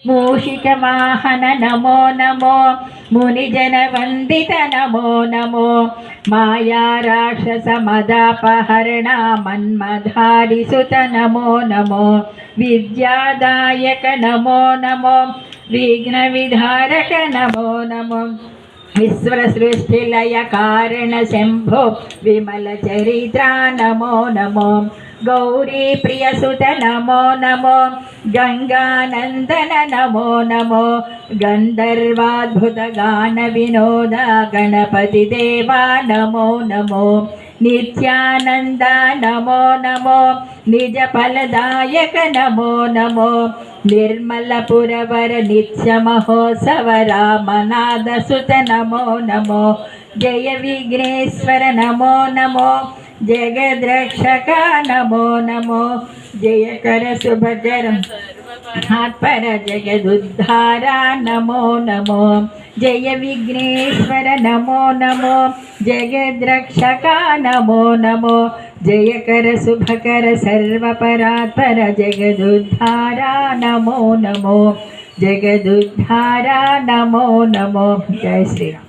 मूषिकवाहन नमो नमो मुनिजनवन्दित नमो नमो माया राक्षसमदापहरणा मन्मधारिसुत नमो नमो विद्यादायक नमो नमो विघ्नविधारक नमो नमो विश्वसृष्टिलय कारण शंभो विमल चरित्रा नमो नमो गौरी प्रियसुत नमो नमो गंगानंदन नमो नमो गंधर्वाद्भुत गान विनोद गणपति देवा नमो नमो नित्यानंद नमो नमो निज फलदायक नमो नमो निर्मलपुरवर नित्य महोत्सव रामनाद सुत नमो नमो जय विघ्नेश्वर नमो नमो जगद्रक्षक नमो नमो जय कर शुभकर हाथ पर जगदुद्धारा नमो नमो जय विघ्नेश्वर नमो नमो जगद्रक्षक नमो नमो जय कर शुभकर सर्वपरात्पर जगदुद्धारा नमो नमो जगदुद्धारा नमो नमो। जय श्री राम।